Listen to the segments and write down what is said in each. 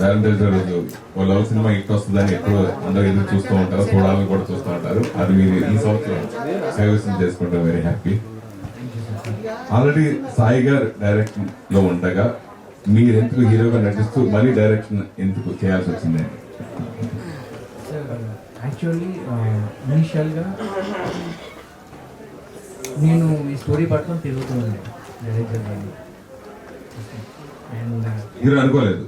Valentine's day రోజు ఓ love cinema hit వస్తుందని ఎప్పుడు అందరూ ఎదురు చూస్తూ ఉంటారు, చూడాలని కూడా చూస్తూ ఉంటారు. అది మీరు ఈ సంవత్సరం కైవసం చేసుకుంటాం, వెరీ హ్యాపీ. ఆల్రెడీ సాయి గారు డైరెక్షన్ లో ఉండగా మీరు ఎందుకు హీరోగా నటిస్తూ మళ్ళీ డైరెక్షన్ ఎందుకు చేయాల్సి వచ్చింది? యాక్చువల్లీ ఇనీషియల్గా నేను ఈ స్టోరీ పట్టుకొని తిరుగుతూ ఉన్నాను డైరెక్టర్ గారిని. అండ్ హీరో అనుకోలేదు,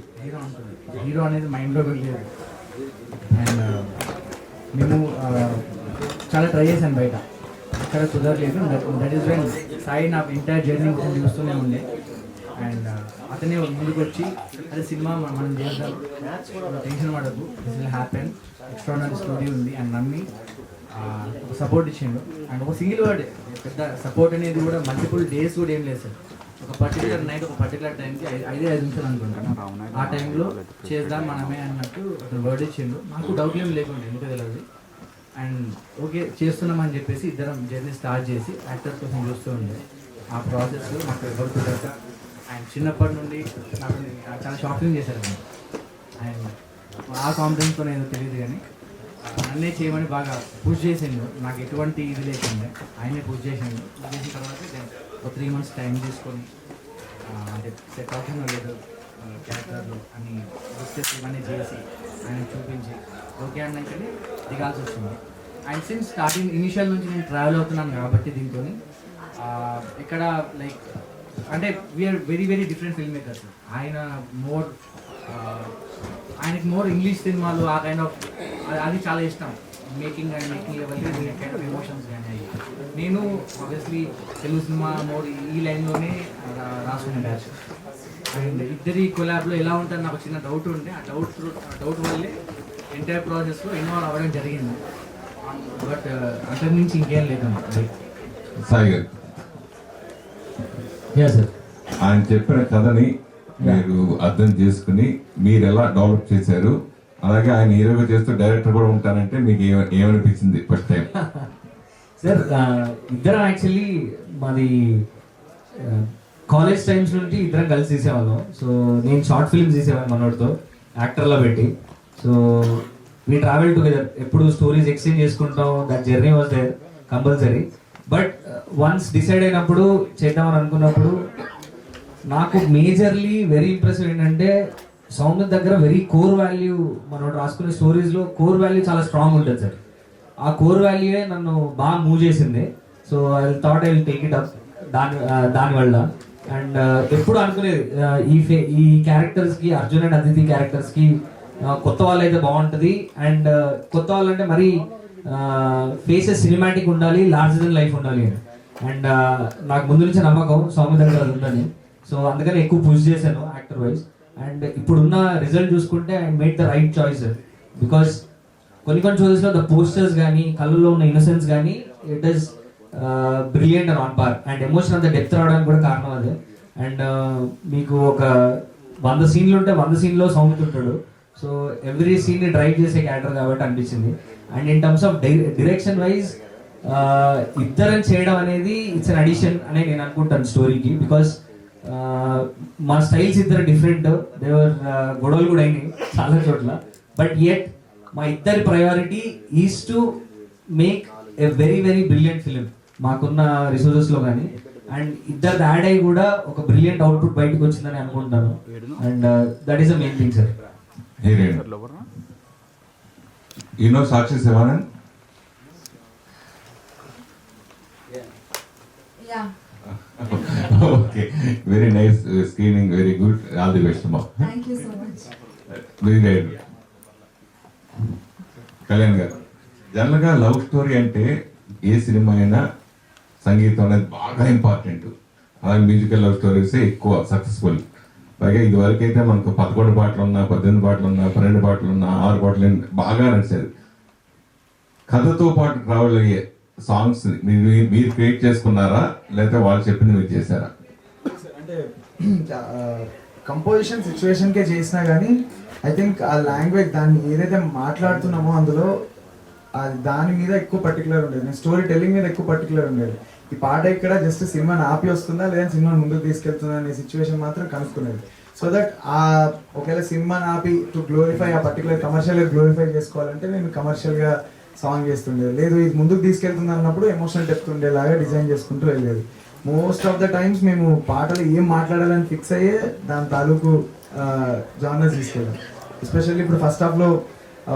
హీరో అనేది మైండ్లో లేదు. అండ్ మేము చాలా ట్రై చేశాను బయట, అక్కడ కుదరలేదు. దట్ ఈస్ వెన్ సాయి నా ఎంటైర్ జర్నీ చూస్తూనే ఉండే. అండ్ అతనే ముందుకు వచ్చి అదే సినిమా మనం చేద్దాం, టెన్షన్ పడద్దు, this will happen, extraordinary story ఉంది అని నమ్మి సపోర్ట్ ఇచ్చిండు. అండ్ ఒక సింగిల్ వర్డ్ పెద్ద సపోర్ట్ అనేది కూడా మల్టిపుల్ డేస్ కూడా ఏం లేదు సార్. ఒక పర్టికులర్ నైట్ ఒక పర్టికులర్ టైంకి 5 నిమిషాలు అనుకుంటాను, ఆ టైంలో చేద్దాం మనమే అన్నట్టు అతను వర్డ్ ఇచ్చిండు. నాకు డౌట్ ఏం లేకుండా ఎందుకు తెలియదు. అండ్ ఓకే చేస్తున్నామని చెప్పేసి ఇద్దరం జర్నీ స్టార్ట్ చేసి యాక్టర్స్ కోసం చూస్తూ ఉండే. ఆ ప్రాసెస్లో నాకు ఎవరు కుదరక అండ్ చిన్నప్పటి నుండి నాకు చాలా షాపింగ్ చేశారు. అండ్ ఆ కాన్ఫిడెన్స్తో ఏదో తెలియదు కానీ నన్నే చేయమని బాగా పుష్ చేసిండు. నాకు ఎటువంటి ఇది లేకుండా ఆయనే పుష్ చేసిండు. చేసిన తర్వాత ఒక 3 months టైం తీసుకొని అంటే సెట్ అవుతుందో లేదు క్యారెక్టర్లు అని డిస్కస్ ఇవన్నీ చేసి ఆయన చూపించి ఓకే అన్నాకనే దిగాల్సి వచ్చింది. అండ్ సిన్స్ స్టార్టింగ్ ఇనిషియల్ నుంచి నేను ట్రావెల్ అవుతున్నాను కాబట్టి దీంతో ఇక్కడ లైక్ అంటే we are very very different film makers. ఆయన మోర్ ఆయనకి మోర్ ఇంగ్లీష్ సినిమాలు ఆ కైండ్ ఆఫ్ అది చాలా ఇష్టం. Making and making level kind of emotions కానీ అయ్యి నేను ఆబ్వియస్లీ తెలుగు సినిమా మోర్ ఈ లైన్లోనే రాసుకునే బ్యాచ్. అండ్ ఇద్దరి కొలాబ్లో ఎలా ఉంటుంది నాకు చిన్న డౌట్ ఉండే. ఆ డౌట్ వల్లే ఎంటైర్ ప్రాసెస్లో ఇన్వాల్వ్ అవ్వడం జరిగింది. బట్ అంతకు నుంచి ఇంకేం లేదు. సాయి గారు సార్ ఆయన చెప్పిన కథని మీరు అర్థం చేసుకుని మీరు ఎలా డెవలప్ చేశారు, అలాగే ఆయన హీరోగా చేస్తూ డైరెక్టర్ కూడా ఉంటానంటే మీకు ఏమనిపించింది ఫస్ట్ టైం? సార్ ఇద్దరం యాక్చువల్లీ మాది కాలేజ్ టైమ్స్ నుండి ఇద్దరం కలిసి తీసేవాళ్ళం. సో నేను షార్ట్ ఫిల్మ్స్ తీసేవాడిని మనోడితో యాక్టర్లో పెట్టి. సో వీ ట్రావెల్ టుగెదర్, ఎప్పుడు స్టోరీస్ ఎక్స్చేంజ్ చేసుకుంటాం. That journey was there compulsory. But once decide అయినప్పుడు చేద్దామని అనుకున్నప్పుడు నాకు మేజర్లీ వెరీ ఇంప్రెసివ్ ఏంటంటే సౌమ్య దగ్గర వెరీ కోర్ వాల్యూ, మనం రాసుకునే స్టోరీస్లో కోర్ వాల్యూ చాలా స్ట్రాంగ్ ఉంటుంది సార్. ఆ కోర్ వాల్యూయే నన్ను బాగా మూవ్ చేసింది. So I thought I will take it up దానివల్ల. అండ్ ఎప్పుడు అనుకునేది ఈ క్యారెక్టర్స్కి, అర్జున్ అండ్ అదితి క్యారెక్టర్స్కి కొత్త వాళ్ళు అయితే బాగుంటుంది. అండ్ కొత్త వాళ్ళు అంటే మరీ ఫేసెస్ సినిమాటిక్ ఉండాలి, లార్జర్ దెన్ లైఫ్ ఉండాలి అని. అండ్ నాకు ముందు నుంచి నమ్మకం సౌమ్య దగ్గర అది ఉందని. సో అందుకని ఎక్కువ పుష్ చేశాను యాక్టర్ వైజ్. అండ్ ఇప్పుడున్న రిజల్ట్ చూసుకుంటే I made the right choice. Because కొన్ని షోస్లో ద పోస్టర్స్ కానీ కళ్ళలో ఉన్న ఇన్నోసెన్స్ కానీ it is brilliant and on par. And emotion అంత డెప్త్ రావడానికి కూడా కారణం అదే. అండ్ మీకు ఒక 100 సీన్లు ఉంటే 100 సీన్లో సౌమ్య ఉంటాడు. సో ఎవ్రీ సీన్ని డ్రైవ్ చేసే క్యారెక్టర్ కాబట్టి అనిపించింది. And in terms of direction wise ఇద్దరం చేయడం అనేది ఇట్స్ అన్ అడిషన్ అనే నేను అనుకుంటాను స్టోరీకి. బికాస్ మా స్టైల్స్ ఇద్దరు డిఫరెంట్, దేవర్ గొడవలు కూడా అయినాయి చాలా చోట్ల. బట్ యెట్ మా ఇద్దరి priority is to make a very very brilliant film మాకున్న రిసోర్సెస్లో కానీ. అండ్ ఇద్దరు యాడ్ అయ్యి కూడా ఒక బ్రిలియంట్ అవుట్పుట్ బయటకు వచ్చిందని అనుకుంటాను. And that is the main thing sir. You know Sakshi Sivanand? Yeah. Okay, very nice screening, very good. All the best, ma. Thank you so much. Very good. Kalyan గారు, జనరల్గా love story అంటే ఏ cinema అయినా సంగీతం అనేది బాగా important. అలాగే musical love స్టోరీసే ఎక్కువ successful. పైగా ఇది వరకు అయితే మనకు 11 పాటలు ఉన్నా, 18 పాటలు ఉన్నా, 12 పాటలు ఉన్నా, 6 పాటలు బాగా నడిచేది. కథతో పాటు ట్రావెల్ అయ్యే సాంగ్స్ మీరు క్రియేట్ చేసుకున్నారా, లేదా వాళ్ళు చెప్పింది మీరు చేశారా? అంటే కంపోజిషన్ సిచ్యువేషన్కే చేసినా కానీ ఐ థింక్ ఆ లాంగ్వేజ్ దాన్ని ఏదైతే మాట్లాడుతున్నామో అందులో అది దాని మీద ఎక్కువ పర్టికులర్ ఉండేది. నేను స్టోరీ టెల్లింగ్ మీద ఎక్కువ పర్టికులర్ ఉండేది. ఈ పాట ఇక్కడ జస్ట్ సినిమాని ఆపి వస్తుందా లేదా సినిమాని ముందుకు తీసుకెళ్తుందా అనే సిచ్యువేషన్ మాత్రం కనుక్కునేది. సో దట్ ఆ ఒకవేళ సినిమాని ఆపి టు గ్లోరిఫై ఆ పర్టికులర్ కమర్షియల్గా గ్లోరిఫై చేసుకోవాలంటే నేను కమర్షియల్గా సాంగ్ చేస్తుండేది. లేదు ఇది ముందుకు తీసుకెళ్తుంది అన్నప్పుడు ఎమోషనల్ డెప్త్ ఉండేలాగా డిజైన్ చేసుకుంటూ వెళ్ళేది. మోస్ట్ ఆఫ్ ద టైమ్స్ మేము పాటలు ఏం మాట్లాడాలని ఫిక్స్ అయ్యే దాని తాలూకు జానర్స్ తీసుకెళ్ళాం. ఎస్పెషల్లీ ఇప్పుడు ఫస్ట్ హాఫ్లో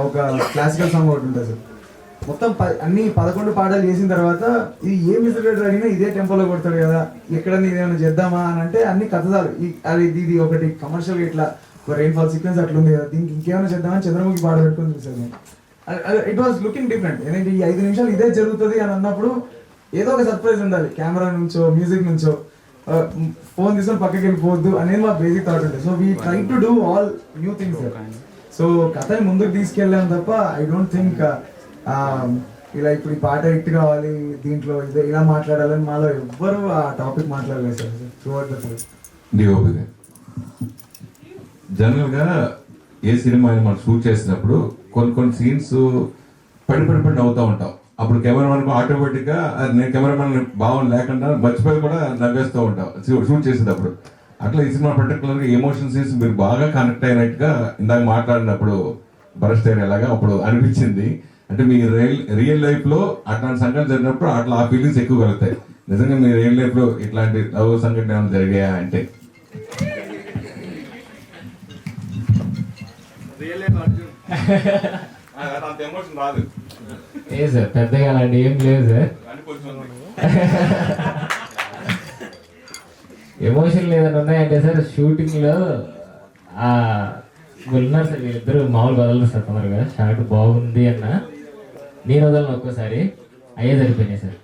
ఒక క్లాసికల్ సాంగ్ ఒకటి ఉంటుంది సార్. మొత్తం అన్ని 11 పాటలు చేసిన తర్వాత ఇది ఏ మ్యూజిక్ డైరెక్టర్ అడిగినా ఇదే టెంపోలో కొడతాడు కదా, ఎక్కడ ఏమైనా చేద్దామా అని అంటే అన్ని కథలు అది ఇది ఒకటి కమర్షియల్గా ఇట్లా ఒక రెయిన్ ఫాల్ సీక్వెన్స్ అట్లా ఉంది కదా, దీనికి ఇంకేమైనా చేద్దామని చంద్రముఖి పాట పెట్టుకుని చూసాను నేను. It was looking different. ఎందుకంటే ఈ 5 నిమిషాలు ఇదే జరుగుతుంది అని అన్నప్పుడు ఏదో ఒక సర్ప్రైజ్ ఉండాలి, కెమెరా నుంచో మ్యూజిక్ నుంచో. ఫోన్ తీసుకొని పక్కకి వెళ్ళిపోవద్దు అనేది మా బేసిక్ థాట్ ఉంటుంది. So we try to do all new things. So కథని ముందుకు తీసుకెళ్ళాం తప్ప ఐ డోంట్ థింక్ ఇలా ఇప్పుడు ఈ పాట హిట్ కావాలి దీంట్లో ఇదే ఇలా మాట్లాడాలని మాలో ఎవ్వరు ఆ టాపిక్ మాట్లాడలేదు sir through out the film. DOP జనరల్గా ఏ సినిమా అయినా మనం షూట్ చేసినప్పుడు కొన్ని సీన్స్ పడి నవ్వుతూ ఉంటాం. అప్పుడు కెమెరామెన్ ఆటోమేటిక్గా నేను కెమెరామెన్ భావం లేకుండా మర్చిపోయి కూడా నవ్వేస్తూ ఉంటాం షూట్ చేసేటప్పుడు. అట్లా ఈ సినిమా పర్టికులర్గా ఎమోషన్ సీన్స్ మీరు బాగా కనెక్ట్ అయినట్టుగా ఇందాక మాట్లాడినప్పుడు బరస్ట్ ఎలాగా అప్పుడు అనిపించింది. అంటే మీ రియల్ లైఫ్ లో అట్లాంటి సంఘటన జరిగినప్పుడు అట్లా ఆ ఫీలింగ్స్ ఎక్కువ కలుగుతాయి. నిజంగా మీ రియల్ లైఫ్ లో ఇట్లాంటి లవ్ సంఘటన ఏమైనా జరిగాయా అంటే? ఏ సార్ పెద్దగా అలాంటి ఏం లేదు సార్. ఎమోషన్ లేదని ఉన్నాయంటే సార్ షూటింగ్ లో ఉన్నారు సార్ వీళ్ళిద్దరు మామూలు వదలరు సార్. తొందరగా షార్ట్ బాగుంది అన్న నేను వదలను ఒక్కోసారి అయ్యే సరిపోయినాయి సార్.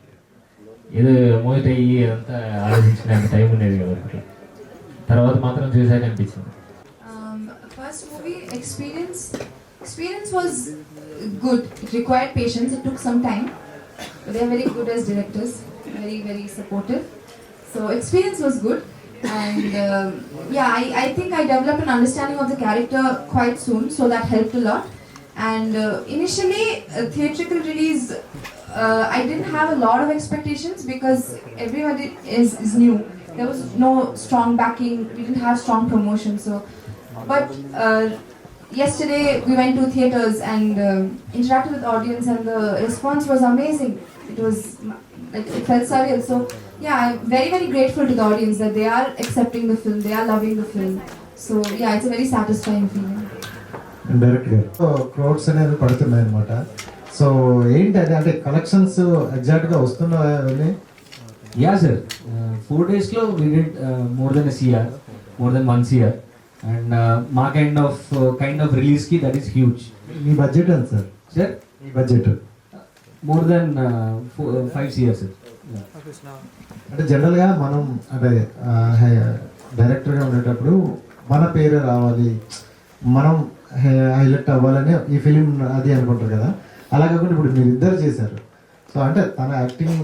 ఏదో ఎమోట్ అయ్యి అదంతా ఆలోచించిన టైం ఉండేది కదా అట్లా. తర్వాత మాత్రం చూసాక అనిపించింది. First movie experience was good. It required patience. It took some time. But they are very good as directors. Very supportive. So experience was good. And yeah, I think I developed an understanding of the character quite soon. So that helped a lot. And initially, theatrical release, I didn't have a lot of expectations because everybody is new. There was no strong backing. We didn't have strong promotion. So, but yesterday we went to theaters and interacted with audience, and the response was amazing. It was like it felt surreal. So yeah, I'm very grateful to the audience that they are accepting the film. They are loving the film. So yeah, it's a very satisfying feeling. డైరెక్ట్గా crowds అనేది పడుతున్నాయి అనమాట. So ఏంటి అది అంటే collections ఎగ్జాక్ట్గా వస్తున్నాయని? Yeah sir 4 days లో we did more than CR, more than 1 CR. And మా కైండ్ ఆఫ్ రిలీజ్ కి దట్ ఈస్ హ్యూజ్. మీ బడ్జెట్ ఎంత సార్? సార్ మీ budget more than 5 CR sir. అంటే జనరల్గా మనం అంటే డైరెక్టర్గా ఉండేటప్పుడు మన పేరు రావాలి, మనం హైలైట్ అవ్వాలని ఈ ఫిలిం అది అనుకుంటారు కదా. అలా కాకుండా ఇప్పుడు మీరు ఇద్దరు చేశారు. సో అంటే తన యాక్టింగ్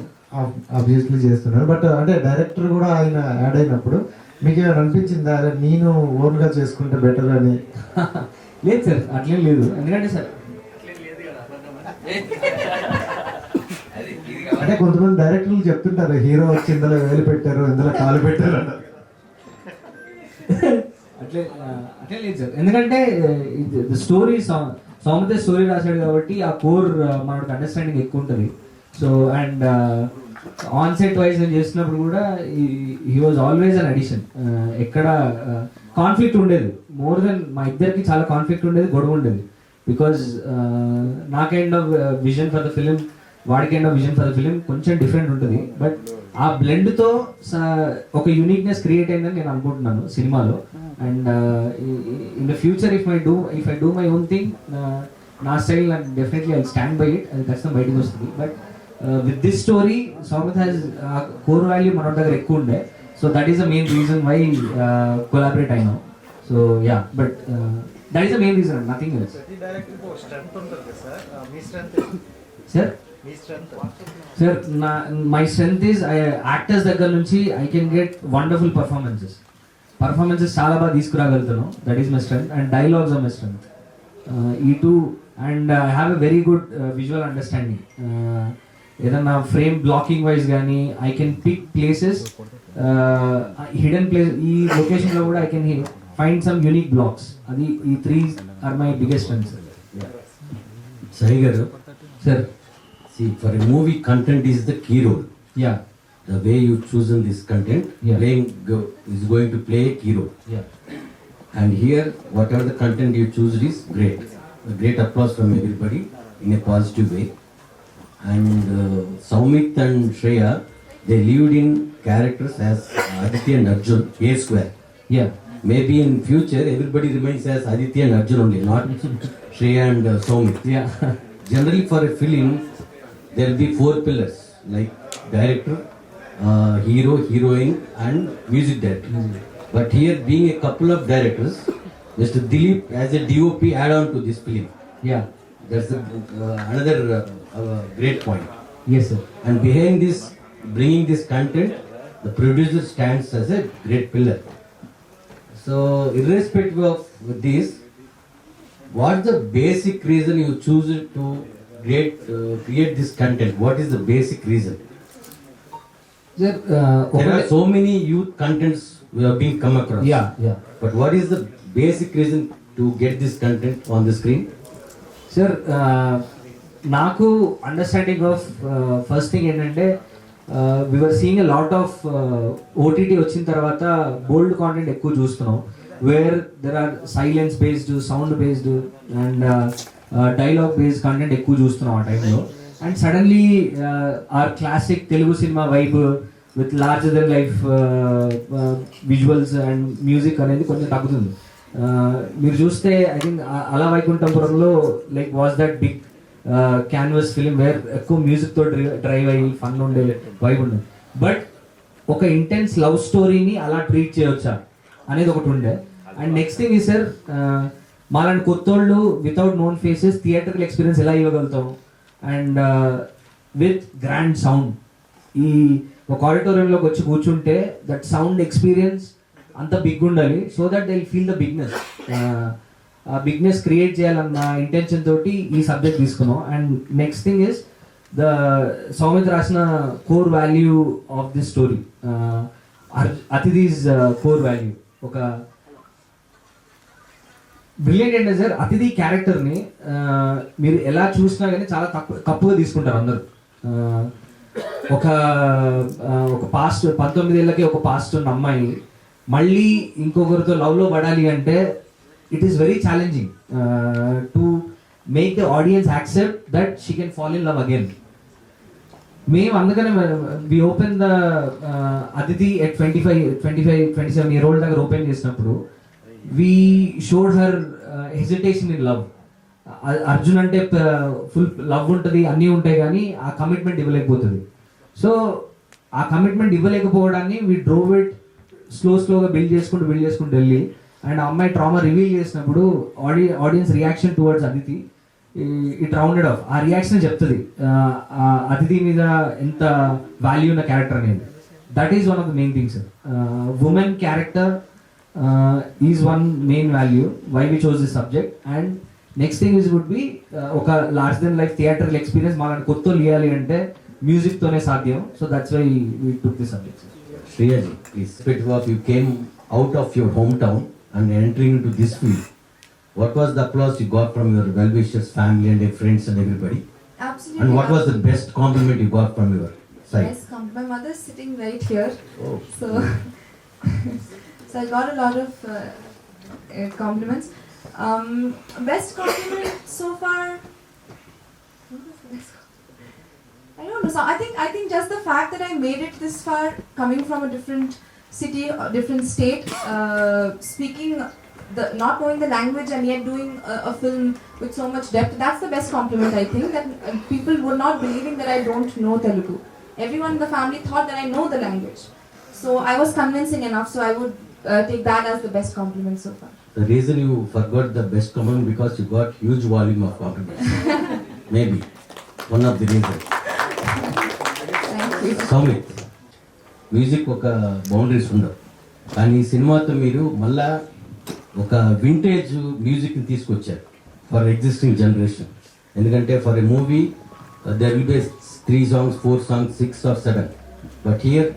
ఆబ్వియస్లీ చేస్తున్నారు, బట్ అంటే డైరెక్టర్ కూడా ఆయన యాడ్ అయినప్పుడు మీకు ఏమైనా అనిపించిందా నేను ఓన్గా చేసుకుంటే బెటర్ అని? లేదు సార్ అట్లేం లేదు. ఎందుకంటే సార్ అంటే కొంతమంది డైరెక్టర్లు చెప్తుంటారు హీరో వచ్చి ఇందులో వేలు పెట్టారు, ఇందులో కాలు పెట్టారు అన్నారు. అట్లే లేదు సార్. ఎందుకంటే స్టోరీ సౌమిత స్టోరీ రాశాడు కాబట్టి ఆ కోర్ మనకు అండర్స్టాండింగ్ ఎక్కువ ఉంటుంది. So and on set wise నేను చేస్తున్నప్పుడు కూడా he was always an addition. ఎక్కడ కాన్ఫ్లిక్ట్ ఉండేది, మోర్ దెన్ మా ఇద్దరికి చాలా కాన్ఫ్లిక్ట్ ఉండేది, గొడవ ఉండేది. బికాజ్ నా kind of vision for the film, వాడి kind of vision for the film కొంచెం డిఫరెంట్ ఉంటుంది. బట్ ఆ బ్లెండ్తో ఒక యూనిక్నెస్ క్రియేట్ అయిందని నేను అనుకుంటున్నాను సినిమాలో. And in the future if I do my own thing, నా style definitely I stand by it. అది ఖచ్చితంగా బయటకు వస్తుంది. But with this story Soumith has core value మన దగ్గర ఎక్కువ ఉండే. So that is the main reason why collaborate అయినాం. So yeah, but that is the main reason, nothing else. Sir my strength is actors దగ్గర నుంచి I can get wonderful performances చాలా బాగా తీసుకురాగలుగుతాను. That is my strength. And dialogues are my strength. ఈ too. And I have a very good visual understanding. ఏదన్నా frame blocking wise కానీ I can pick places, hidden place. ఈ లొకేషన్లో కూడా I can find some unique blocks. అది ఈ 3 are my biggest strengths. Sai garu, sir see, for a movie, content is the key role. Yeah The way you chosen this content, Yeah. is going to play a key role. Yeah And here, whatever the content you choose is great. A great applause from everybody in a positive way. And Soumit and Shreya, they lived in characters as Aditya and Arjun, A square. Yeah Maybe in future, everybody remains as Aditya and Arjun only, not Shreya and Soumit. Yeah Generally, for a film, there will be 4 pillars like director, hero, heroine, and music director. But here, being a couple of directors, Mr. Dilip as a DOP add on to this film. Yeah That's another great point. Yes sir. And behind this, bringing this content, the producer stands as a great pillar. So, irrespective of this, what's the basic reason you choose to create this content? What is the basic reason? Sir There are so many youth contents we have been come across. Yeah yeah But what is the basic reason to get this content on the screen? Sir నాకు understanding of first thing ఏంటంటే viewer seeing a lot of OTT వచ్చిన తర్వాత bold content ఎక్కువ చూస్తున్నాం, where there are silence based, sound based and dialogue based content ఎక్కువ చూస్తున్నాం ఆ టైంలో. And suddenly are classic Telugu cinema vibe with larger than life visuals and music అనేది కొంచెం తగ్గుతుంది. మీరు చూస్తే ఐ థింక్ అలా వైకుంఠపురంలో like was that big canvas film where ఎక్కువ మ్యూజిక్తో డ్రైవ్ అయ్యి ఫన్ ఉండే వైబ్ ఉండేది. బట్ ఒక ఇంటెన్స్ లవ్ స్టోరీని అలా ట్రీట్ చేయవచ్చా అనేది ఒకటి ఉండే. అండ్ నెక్స్ట్ థింగ్ ఈ సార్, మాలాంటి కొత్తోళ్ళు వితౌట్ నోన్ ఫేసెస్ థియేటర్కి ఎక్స్పీరియన్స్ ఎలా ఇవ్వగలుగుతాం అండ్ విత్ గ్రాండ్ సౌండ్. ఈ ఒక ఆడిటోరియంలోకి వచ్చి కూర్చుంటే దట్ సౌండ్ ఎక్స్పీరియన్స్ అంత బిగ్ ఉండాలి, so that they feel the bigness. ఆ బిగ్నెస్ క్రియేట్ చేయాలన్న ఇంటెన్షన్ తోటి ఈ సబ్జెక్ట్ తీసుకున్నాం. And next thing is the Soumith రాసిన core value of this story, అతిథిస్ కోర్ వాల్యూ. ఒక బ్రిలియంట్ ఏంటంటే సార్, అతిథి క్యారెక్టర్ని మీరు ఎలా చూసినా కానీ చాలా తప్పుగా తీసుకుంటారు అందరూ. ఒక పాస్ట్ 19 ఏళ్ళకి ఒక పాస్ట్ ఉన్న అమ్మాయి మళ్ళీ ఇంకొకరితో లవ్లో పడాలి అంటే it is very challenging to make the audience accept that she can fall in love again. మేము అందుకనే వి ఓపెన్ ద అతిథి ఎట్ 27 year old దగ్గర ఓపెన్ చేసినప్పుడు we showed her hesitation in love. Arjun అంటే ఫుల్ లవ్ ఉంటుంది, అన్నీ ఉంటాయి, కానీ ఆ కమిట్మెంట్ ఇవ్వలేకపోతుంది. సో ఆ కమిట్మెంట్ ఇవ్వలేకపోవడాన్ని వీ డ్రోవ్ ఇట్ స్లోగా బిల్డ్ చేసుకుంటూ వెళ్ళి, అండ్ ఆ అమ్మాయి ట్రామా రివీల్ చేసినప్పుడు audience reaction towards Aditi it rounded off. ఆ రియాక్షన్ చెప్తుంది అతిథి మీద ఎంత వాల్యూ ఉన్న క్యారెక్టర్ అనేది. That is one of the main things. Women character is one main value why we chose this subject. And next thing is would be ఒక large than life theatre experience మాకు కొత్త ఇవ్వాలి అంటే మ్యూజిక్తోనే సాధ్యం. So that's why we took this subject. Shreyaji, please. Irrespective of you came out of your hometown and entering into this field, what was the applause you got from your well-wishers, family and your friends and everybody? Absolutely. And what was the best compliment you got from your side? Yes, my mother is sitting right here. Oh. So, so I got a lot of compliments. Best compliment so far. What was the best? I don't know. So I think just the fact that I made it this far, coming from a different city, or different state, speaking not knowing the language and yet doing a film with so much depth. That's the best compliment, I think. That people were not believing that I don't know Telugu. Everyone in the family thought that I know the language. So I was convincing enough. So I would take that as the best compliment so far. The reason you forgot the best compliment because you got huge volume of compliments. Maybe one of the reasons. Soumit, music ఒక boundaries ఉండవు, కానీ ఈ సినిమాతో మీరు మళ్ళా ఒక vintage మ్యూజిక్ని తీసుకొచ్చారు ఫర్ ఎగ్జిస్టింగ్ జనరేషన్. ఎందుకంటే for a movie there will be 3 songs, 4 songs, 6 or 7. But here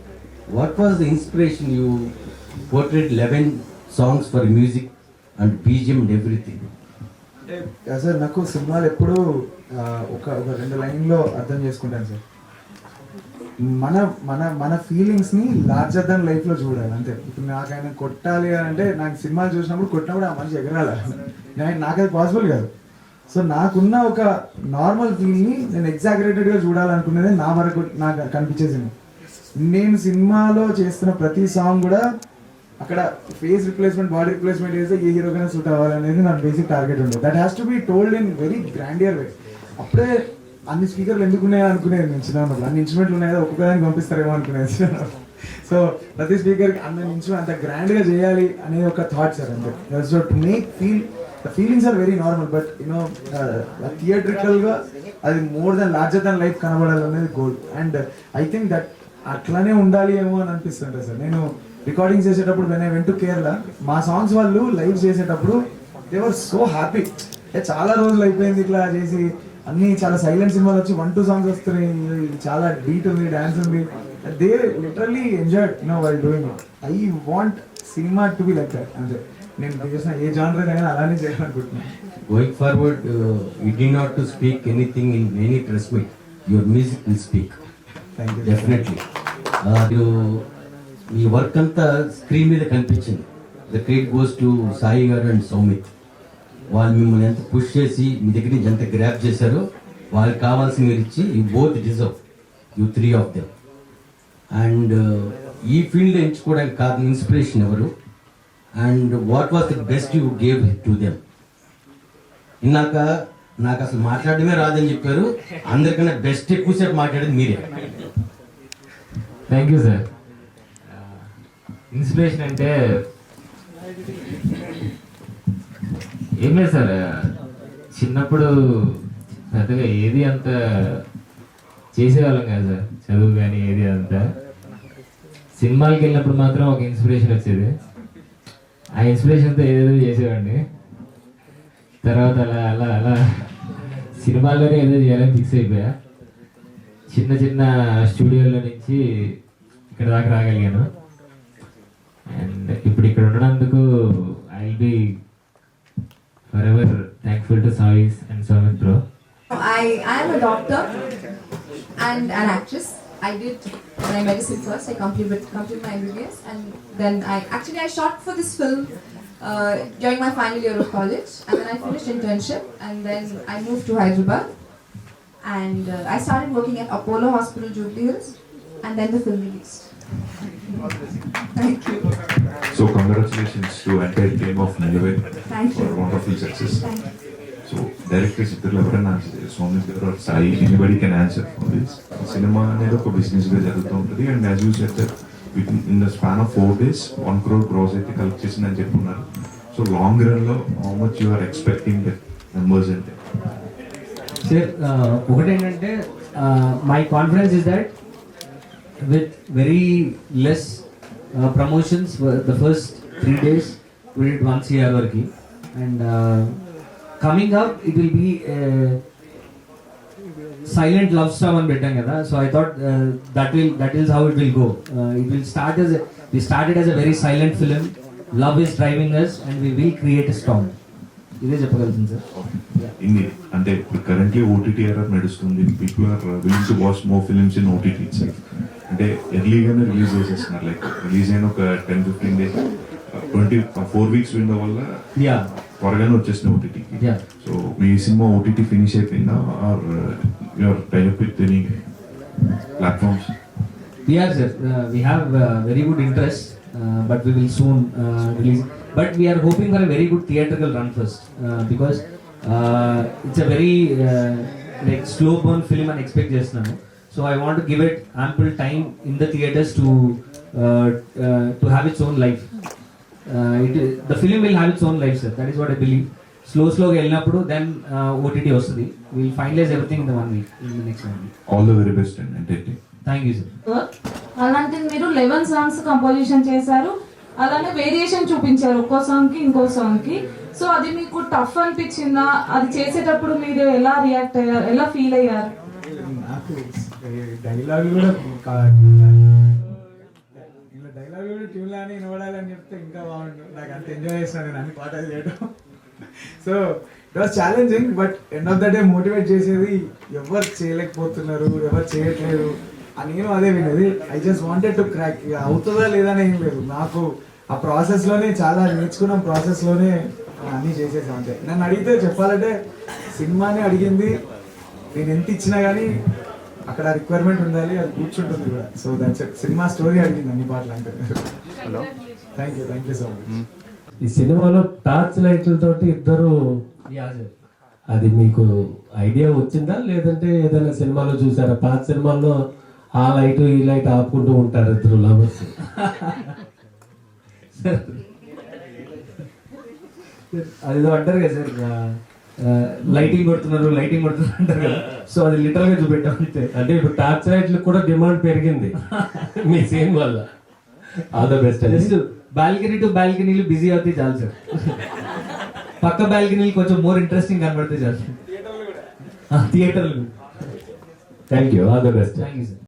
what was the inspiration? You portrait 11 songs for music and BGM and everything. అంటే సార్ నాకు సినిమాలు ఎప్పుడు ఒక ఒక 2 లైన్లో అర్థం చేసుకుంటాను సార్. మన మన మన ఫీలింగ్స్ని లార్జర్ దాన్ లైఫ్లో చూడాలి అంతే. ఇప్పుడు నాకు ఆయన కొట్టాలి అంటే నాకు సినిమాలు చూసినప్పుడు కొట్టినప్పుడు ఆ మనిషి ఎగరాలి, నాకు అది పాసిబుల్ కాదు. సో నాకున్న ఒక నార్మల్ ఫీల్ని నేను ఎగ్జాగరేటెడ్గా చూడాలనుకునేది నా వరకు నాకు కనిపించేసింది. నేను సినిమాలో చేస్తున్న ప్రతి సాంగ్ కూడా అక్కడ ఫేస్ రిప్లేస్మెంట్, బాడీ రిప్లేస్మెంట్ చేస్తే ఏ హీరోకైనా సూట్ అవ్వాలనేది నా బేసిక్ టార్గెట్ ఉండేది. That has to be told in very grandeur way. అప్పుడే అన్ని స్పీకర్లు ఎందుకు ఉన్నాయో అనుకునేది నేను చిన్నప్పుడు. అన్ని ఇన్స్ట్రుమెంట్లు ఉన్నాయో ఒక్కొక్కదానికి పంపిస్తారేమో అనుకునేది. సో ప్రతి స్పీకర్కి అన్ని ఇన్స్ట్రుమెంట్ అంత గ్రాండ్గా చేయాలి అనేది ఒక థాట్ సార్ అంతే. So to make the feelings are very normal, but you know థియేట్రికల్గా అది more than larger than life కనబడాలి అనేది goal. And I think that అట్లానే ఉండాలి ఏమో అని అనిపిస్తుంటుంది సార్. నేను రికార్డింగ్ చేసేటప్పుడు when I went to Kerala, మా సాంగ్స్ వాళ్ళు లైవ్ చేసేటప్పుడు దే వర్ సో హ్యాపీ. చాలా రోజులు అయిపోయింది ఇట్లా చేసి, అన్ని చాలా సైలెంట్ సినిమాలు వచ్చి 1-2 సాంగ్స్ వస్తున్నాయి, చాలా బీట్ ఉంది, డాన్స్ ఉంది. They literally enjoyed while doing it. I want cinema to be like that అంతే. నేను చేసిన ఏ జానర్ అయినా అలానే చేయాలనుకుంటున్నాను. Going forward, you need not to speak anything in any press meet. Your music will speak. Thank you. Definitely me work అంతా screen మీద కనిపించింది. The credit goes to Sai గారు అండ్ సౌమిత్. వాళ్ళు మిమ్మల్ని ఎంత పుష్ చేసి మీ దగ్గర నుంచి ఎంత గ్రాప్ చేశారో వాళ్ళకి కావాల్సిన మీరు ఇచ్చి you both deserve, you 3 of them. And ఈ ఫీల్డ్ ఎంచుకోవడానికి కారణం ఇన్స్పిరేషన్ ఎవరు, and what was the best you gave to them? ఇందాక నాకు అసలు మాట్లాడడమే రాదని చెప్పారు, అందరికన్నా బెస్ట్ ఎక్కువసేపు మాట్లాడేది మీరే. Thank you sir. ఇన్స్పిరేషన్ అంటే ఏం లేదు సార్, చిన్నప్పుడు పెద్దగా ఏది అంత చేసేవాళ్ళం కాదు సార్, చదువు కానీ ఏది అంతా. సినిమాలకి వెళ్ళినప్పుడు మాత్రం ఒక ఇన్స్పిరేషన్ వచ్చేది, ఆ ఇన్స్పిరేషన్తో ఏదేదో చేసేవాడిని. తర్వాత అలా అలా అలా సినిమాల్లోనే ఏదో చేయాలని ఫిక్స్ అయిపోయా. చిన్న చిన్న స్టూడియోలో నుంచి ఇక్కడ దాకా రాగలిగాను. అండ్ ఇప్పుడు ఇక్కడ ఉండడానికి I will be forever thankful to సాయిస్ and Soumith bro. I am a doctor and an actress. I did my medicine first. I completed my MBBS, and then I shot for this film during my final year of college, and then I finished internship, and then I moved to Hyderabad, and I started working at Apollo Hospital, Jubilee Hills, and then the film released. Thank you. So congratulations to entire team of Nilway Thank you. for wonderful success. Thank you. So directors ఇద్దరు ఎవరైనా answer, Somith గారు or Sai, anybody can answer for this. సినిమా అనేది ఒక business గా జరుగుతూ ఉంటుంది. And as you said that in the span of 4 days 1 crore gross అయితే కలెక్ట్ చేసిందని చెప్పున్నారు. సో లాంగ్ రన్ లో how much you are expecting the numbers అంటే? సార్ ఒకటేంటంటే my confidence is that with very less promotions the first 3 days we did 1 crore వరకు, and coming up it will be silent love storm అని పెట్టాం కదా. So I thought that is how it will go. It will start we started as a very silent film. Love is driving us and we will create a storm. ఇదే చెప్పగలుగుతుంది sir. ఇన్ని అంటే ఇప్పుడు currently OTT era నడుస్తుంది. People are willing to watch more films in OTT itself. అంటే ఎర్లీగానే release చేసేస్తున్నారు. Like release అయిన ఒక 10-15 days 4 weeks విండో వల్ల త్వరగానే వచ్చేసిన ఓటీటీ. సో మీ సినిమా ఓటీటీ ఫినిష్ అయిపోయిందా or your type with any platforms? Yeah sir, we have very good interest, but we will soon release. But we are hoping for a very good theatrical run first, because it's a very like slow burn film and expect చేస్తున్నాను. So I want to give it ample time in the theaters to have its own life. The film will have its own life, sir. That is what I believe. Slow గా వెళ్ళినప్పుడు then OTT వస్తుంది. We will finalize everything in the 1 week, in the next 1 week. All the very best and entertain. Thank you, sir. అలాంటిది మీరు 11 songs composition చేశారు, అలానే variation చూపించారు ఒక్కో song కి ఇంకో సాంగ్ కి. సో అది మీకు టఫ్ అనిపించిందా? అది చేసేటప్పుడు మీరు ఎలా రియాక్ట్ అయ్యారు, ఎలా ఫీల్ అయ్యారు? నాకు డైలాగ్ కూడా ట్యూన్లో అని వినబడాలని చెప్తే ఇంకా బాగుండు. నాకు అంత ఎంజాయ్ చేస్తాను నేను అన్ని పాటలు చేయడం. So it was challenging, but end of the day motivate చేసేది ఎవరు చేయలేకపోతున్నారు, ఎవరు చేయట్లేదు అని నేను అదే వినేది. I just wanted to crack. ఇక అవుతుందా లేదా అని ఏం లేదు, నాకు ఆ ప్రాసెస్లోనే చాలా నేర్చుకున్న ప్రాసెస్లోనే అన్నీ చేసేసాం అంతే. నన్ను అడిగితే చెప్పాలంటే సినిమానే అడిగింది, నేను ఎంత ఇచ్చినా కానీ అక్కడ రిక్వైర్మెంట్ ఉండాలి, అది కూర్చుంటుంది కూడా. So that's it. Cinema story అడిగింది అన్ని పాటలు అంటే. Thank you so much. ఈ సినిమాలో టార్చ్ లైట్లతోటి ఇద్దరు, అది మీకు ఐడియా వచ్చిందా లేదంటే ఏదైనా సినిమాలో చూసారా? పాత సినిమాల్లో ఆ లైట్ ఈ లైట్ ఆపుకుంటూ ఉంటారు ఇద్దరు లవర్స్. అదేదో అంటారు కదా సార్, లైటింగ్ కొడుతున్నారు అంటారు కదా, సో అది లిటరల్ గా చూపెట్టాం అంతే. అంటే ఇప్పుడు టార్చ్ లైట్లకు కూడా డిమాండ్ పెరిగింది మీ సీన్ వల్ల. All the best. Just balcony to బాల్కనీలు బిజీ అవుతాయి చాలు సార్. పక్క బాల్కనీలు కొంచెం మోర్ ఇంట్రెస్టింగ్ కనబడితే చాలు. థియేటర్లు. Thank you. All the best. Thank you sir.